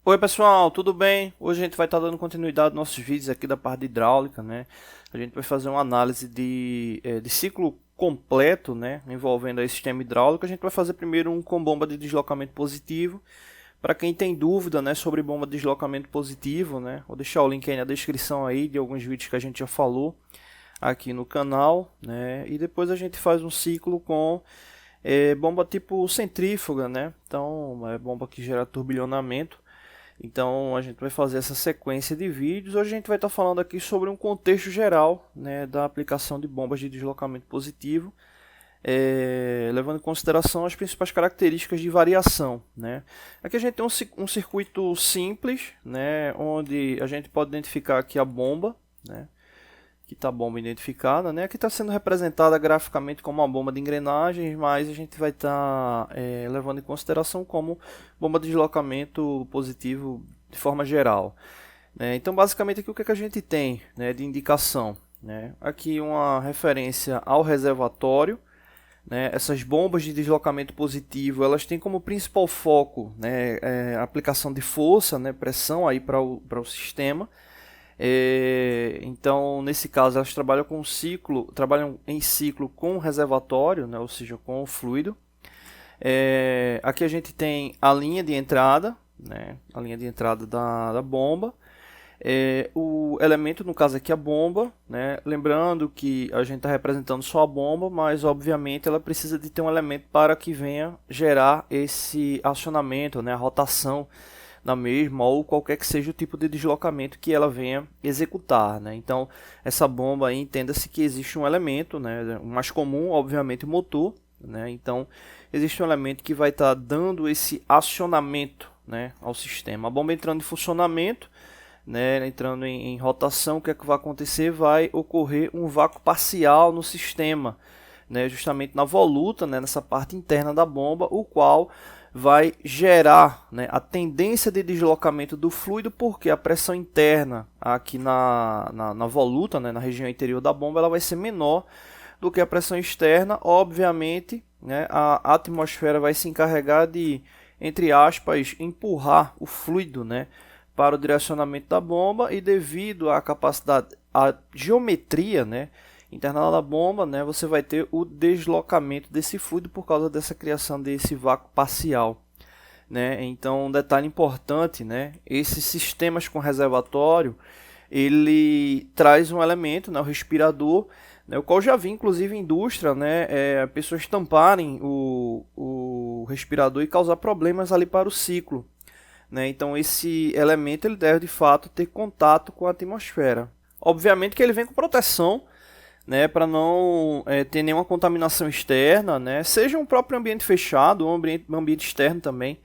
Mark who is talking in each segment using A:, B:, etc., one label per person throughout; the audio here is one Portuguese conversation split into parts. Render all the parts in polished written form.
A: Oi pessoal, tudo bem? Hoje a gente vai estar dando continuidade aos nossos vídeos aqui da parte de hidráulica, né? A gente vai fazer uma análise de ciclo completo, né? Envolvendo aí sistema hidráulico. A gente vai fazer primeiro um com bomba de deslocamento positivo. Para quem tem dúvida, né, sobre bomba de deslocamento positivo, né? Vou deixar o link aí na descrição aí de alguns vídeos que a gente já falou aqui no canal, né? E depois a gente faz um ciclo com bomba tipo centrífuga, né? Então, é bomba que gera turbilhonamento. Então a gente vai fazer essa sequência de vídeos. Hoje a gente vai estar falando aqui sobre um contexto geral, né, da aplicação de bombas de deslocamento positivo, levando em consideração as principais características de variação, né. Aqui a gente tem um circuito simples, né, onde a gente pode identificar aqui a bomba, né, que está a bomba identificada, né? Aqui está sendo representada graficamente como uma bomba de engrenagens, mas a gente vai estar levando em consideração como bomba de deslocamento positivo de forma geral, né? Então, basicamente, aqui o que, é que a gente tem, né, de indicação, né? Aqui uma referência ao reservatório, né? Essas bombas de deslocamento positivo, elas têm como principal foco, né, a aplicação de força, né, pressão aí para o sistema. Então, nesse caso, elas trabalham em ciclo com reservatório, né, ou seja, com o fluido. Aqui a gente tem a linha de entrada, né, a linha de entrada da bomba. O elemento, no caso aqui, a bomba, né, lembrando que a gente está representando só a bomba, mas obviamente ela precisa de ter um elemento para que venha gerar esse acionamento, né, a rotação na mesma, ou qualquer que seja o tipo de deslocamento que ela venha executar, né? Então, essa bomba aí, entenda-se que existe um elemento, né? O mais comum, obviamente, o motor, né? Então, existe um elemento que vai estar dando esse acionamento, né, ao sistema. A bomba entrando em funcionamento, né, entrando em rotação, o que é que vai acontecer? Vai ocorrer um vácuo parcial no sistema, né, justamente na voluta, né, nessa parte interna da bomba, o qual vai gerar, né, a tendência de deslocamento do fluido, porque a pressão interna aqui na voluta, né, na região interior da bomba, ela vai ser menor do que a pressão externa. Obviamente, né, a atmosfera vai se encarregar de, entre aspas, empurrar o fluido, né, para o direcionamento da bomba, e devido à capacidade, à geometria, né, interna da bomba, né, você vai ter o deslocamento desse fluido por causa dessa criação desse vácuo parcial, né? Então, um detalhe importante, né, esses sistemas com reservatório, ele traz um elemento, né, o respirador, né, o qual já vi inclusive em indústria, né, pessoas tamparem o respirador e causar problemas ali para o ciclo, né? Então esse elemento ele deve de fato ter contato com a atmosfera. Obviamente que ele vem com proteção, né, para não ter nenhuma contaminação externa, né, seja um próprio ambiente fechado ou um ambiente externo também,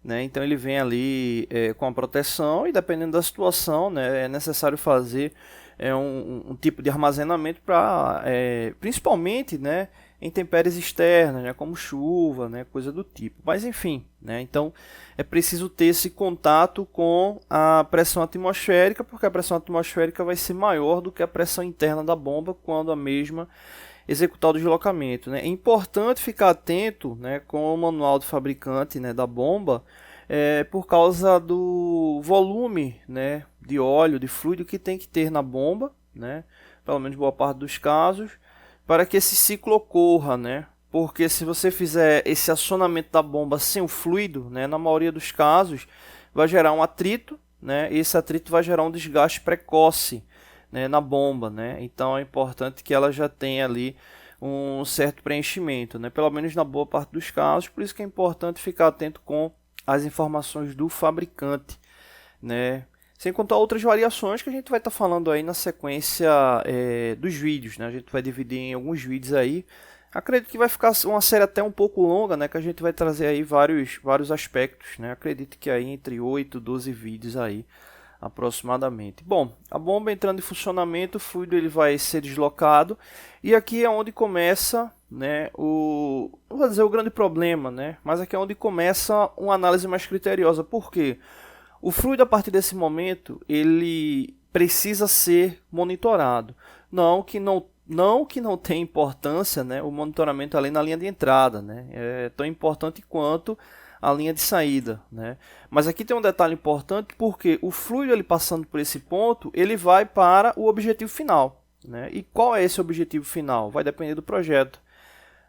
A: né, então ele vem ali com a proteção, e dependendo da situação, né, é necessário fazer um tipo de armazenamento para, principalmente, né, em intempéries externas, né, como chuva, né, coisa do tipo. Mas enfim, né, então é preciso ter esse contato com a pressão atmosférica, porque a pressão atmosférica vai ser maior do que a pressão interna da bomba quando a mesma executar o deslocamento, né. É importante ficar atento, né, com o manual do fabricante, né, da bomba, por causa do volume, né, de óleo, de fluido que tem que ter na bomba, né, pelo menos boa parte dos casos, para que esse ciclo ocorra, né? Porque se você fizer esse acionamento da bomba sem o fluido, né, na maioria dos casos, vai gerar um atrito, né? E esse atrito vai gerar um desgaste precoce, né, na bomba, né? Então é importante que ela já tenha ali um certo preenchimento, né? Pelo menos na boa parte dos casos. Por isso que é importante ficar atento com as informações do fabricante, né? Sem contar outras variações que a gente vai estar falando aí na sequência dos vídeos, né? A gente vai dividir em alguns vídeos aí. Acredito que vai ficar uma série até um pouco longa, né? Que a gente vai trazer aí vários aspectos, né? Acredito que aí entre 8 e 12 vídeos aí, aproximadamente. Bom, a bomba entrando em funcionamento, o fluido ele vai ser deslocado. E aqui é onde começa, né, não vou dizer o grande problema, né? Mas aqui é onde começa uma análise mais criteriosa. Por quê? O fluido, a partir desse momento, ele precisa ser monitorado. Não que não tenha importância, né, o monitoramento ali na linha de entrada, né? É tão importante quanto a linha de saída, né? Mas aqui tem um detalhe importante, porque o fluido ele passando por esse ponto, ele vai para o objetivo final, né? E qual é esse objetivo final? Vai depender do projeto,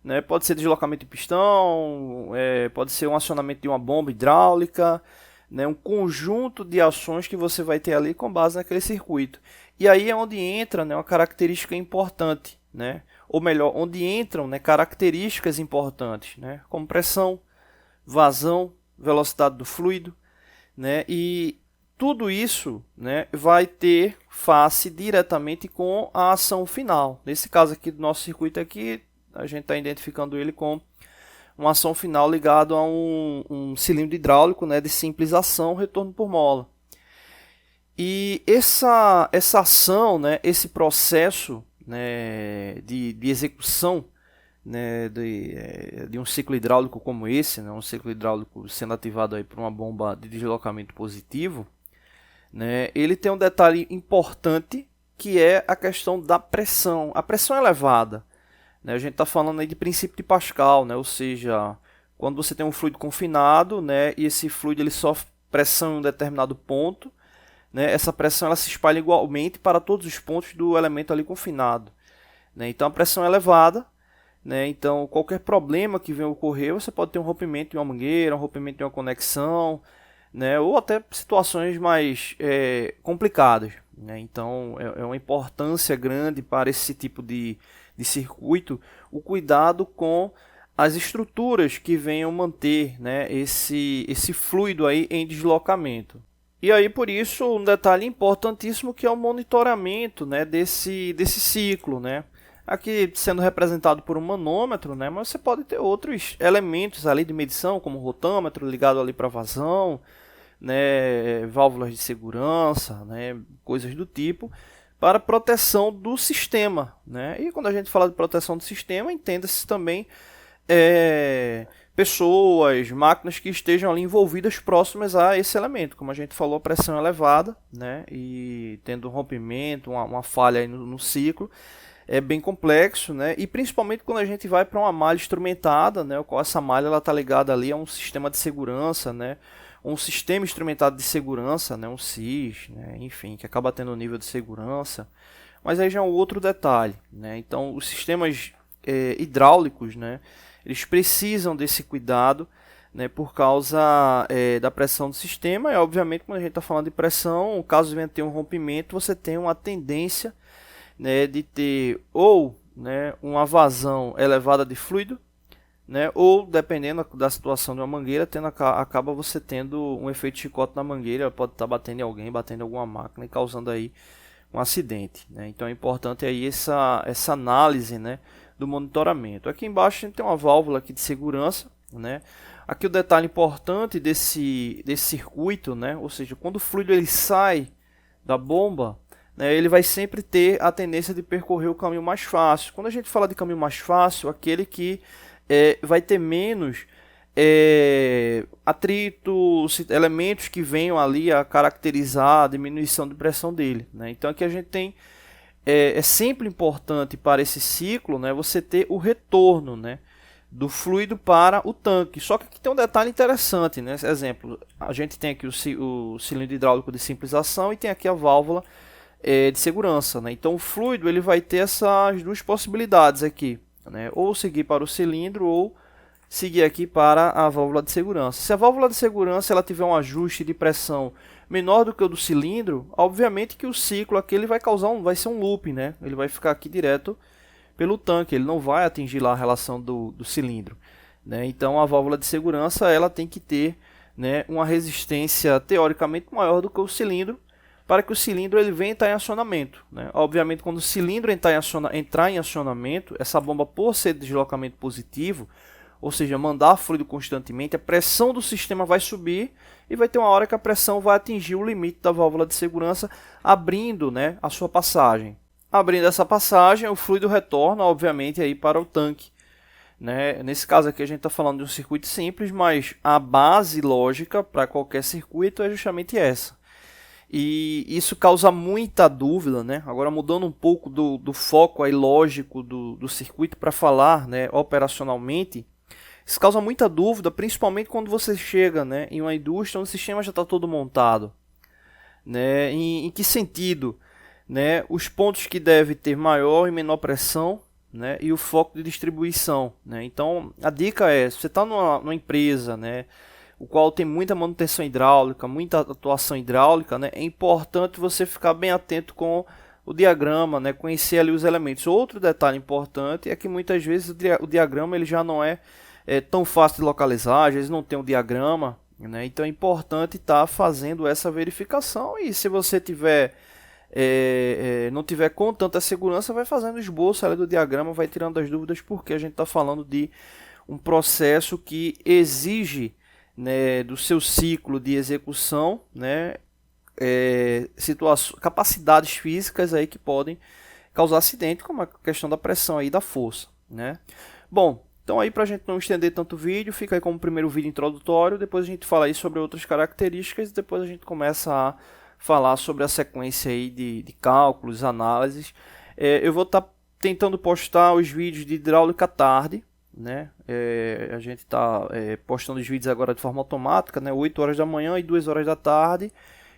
A: né? Pode ser deslocamento de pistão, pode ser um acionamento de uma bomba hidráulica, né? Um conjunto de ações que você vai ter ali com base naquele circuito. E aí é onde entra, né, uma característica importante, né? Ou melhor, onde entram, né, características importantes, né? Como pressão, vazão, velocidade do fluido, né? E tudo isso, né, vai ter face diretamente com a ação final. Nesse caso aqui do nosso circuito aqui, a gente está identificando ele com uma ação final ligada a um cilindro hidráulico, né, de simples ação, retorno por mola. E essa ação, né, esse processo, né, de execução, né, de um ciclo hidráulico como esse, né, um ciclo hidráulico sendo ativado aí por uma bomba de deslocamento positivo, né, ele tem um detalhe importante, que é a questão da pressão. A pressão elevada, né, a gente está falando aí de princípio de Pascal, né, ou seja, quando você tem um fluido confinado, né, e esse fluido ele sofre pressão em um determinado ponto, né, essa pressão ela se espalha igualmente para todos os pontos do elemento ali confinado, né, então a pressão é elevada, né, então qualquer problema que venha ocorrer, você pode ter um rompimento de uma mangueira, um rompimento de uma conexão, né, ou até situações mais complicadas, né, então é uma importância grande para esse tipo de circuito o cuidado com as estruturas que venham manter, né, esse fluido aí em deslocamento. E aí, por isso, um detalhe importantíssimo que é o monitoramento, né, desse ciclo, né? Aqui sendo representado por um manômetro, né, mas você pode ter outros elementos ali de medição, como rotâmetro ligado ali para vazão, né, válvulas de segurança, né, coisas do tipo, para proteção do sistema, né? E quando a gente fala de proteção do sistema, entenda-se também pessoas, máquinas que estejam ali envolvidas próximas a esse elemento. Como a gente falou, pressão elevada, né? E tendo um rompimento, uma falha aí no ciclo, é bem complexo, né? E principalmente quando a gente vai para uma malha instrumentada, né? O qual essa malha está ligada ali a um sistema de segurança, né? Um sistema instrumentado de segurança, né? Um SIS, né? Enfim, que acaba tendo um nível de segurança. Mas aí já é um outro detalhe, né? Então, os sistemas hidráulicos, né? Eles precisam desse cuidado, né, por causa da pressão do sistema. E, obviamente, quando a gente está falando de pressão, caso venha ter um rompimento, você tem uma tendência, né, de ter ou, né, uma vazão elevada de fluido, né, ou, dependendo da situação de uma mangueira, acaba você tendo um efeito chicote na mangueira, pode estar batendo em alguém, batendo em alguma máquina e causando aí um acidente, né? Então é importante aí essa análise, né, do monitoramento. Aqui embaixo a gente tem uma válvula aqui de segurança, né? Aqui o detalhe importante desse circuito, né? Ou seja, quando o fluido ele sai da bomba, né, ele vai sempre ter a tendência de percorrer o caminho mais fácil. Quando a gente fala de caminho mais fácil, aquele que vai ter menos atritos, elementos que venham ali a caracterizar a diminuição de pressão dele, né? Então aqui a gente tem é sempre importante para esse ciclo, né, você ter o retorno, né, do fluido para o tanque. Só que aqui tem um detalhe interessante, né? Exemplo, a gente tem aqui o cilindro hidráulico de simples ação e tem aqui a válvula de segurança, né? Então o fluido ele vai ter essas duas possibilidades aqui, né? Ou seguir para o cilindro ou seguir aqui para a válvula de segurança. Se a válvula de segurança ela tiver um ajuste de pressão menor do que o do cilindro, obviamente que o ciclo aqui ele vai ser um loop, né? Ele vai ficar aqui direto pelo tanque, ele não vai atingir lá a relação do cilindro, né? Então a válvula de segurança ela tem que ter, né, uma resistência teoricamente maior do que o cilindro, para que o cilindro ele venha entrar em acionamento, né? Obviamente quando o cilindro entrar em acionamento, essa bomba por ser de deslocamento positivo, ou seja, mandar fluido constantemente, a pressão do sistema vai subir e vai ter uma hora que a pressão vai atingir o limite da válvula de segurança, abrindo, né, a sua passagem. Abrindo essa passagem, o fluido retorna, obviamente, aí para o tanque, né? Nesse caso aqui a gente está falando de um circuito simples, mas a base lógica para qualquer circuito é justamente essa. E isso causa muita dúvida, né? Agora mudando um pouco do foco aí lógico do circuito para falar, né, operacionalmente, Isso causa muita dúvida, principalmente quando você chega, né, em uma indústria onde o sistema já está todo montado, né? Em que sentido? Né? Os pontos que deve ter maior e menor pressão, né? E o foco de distribuição, né? Então a dica é, se você está numa empresa, né, o qual tem muita manutenção hidráulica, muita atuação hidráulica, né, é importante você ficar bem atento com o diagrama, né, conhecer ali os elementos. Outro detalhe importante é que muitas vezes o diagrama ele já não é tão fácil de localizar, às vezes não tem um diagrama, né? Então é importante estar fazendo essa verificação, e se você não tiver com tanta segurança, vai fazendo esboço ali do diagrama, vai tirando as dúvidas, porque a gente está falando de um processo que exige, né, do seu ciclo de execução, né, capacidades físicas aí que podem causar acidente, como a questão da pressão aí, da força, né? Bom, então aí, para a gente não estender tanto o vídeo, fica aí como primeiro vídeo introdutório, depois a gente fala aí sobre outras características, e depois a gente começa a falar sobre a sequência aí de cálculos, análises. Eu vou estar tentando postar os vídeos de hidráulica à tarde, né? A gente está postando os vídeos agora de forma automática, né? 8 horas da manhã e 2 horas da tarde,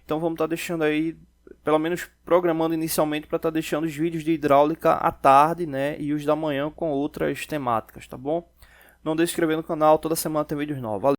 A: então vamos estar deixando aí, pelo menos programando inicialmente para estar deixando os vídeos de hidráulica à tarde, né, e os da manhã com outras temáticas, tá bom? Não deixe de se inscrever no canal, toda semana tem vídeos novos. Valeu!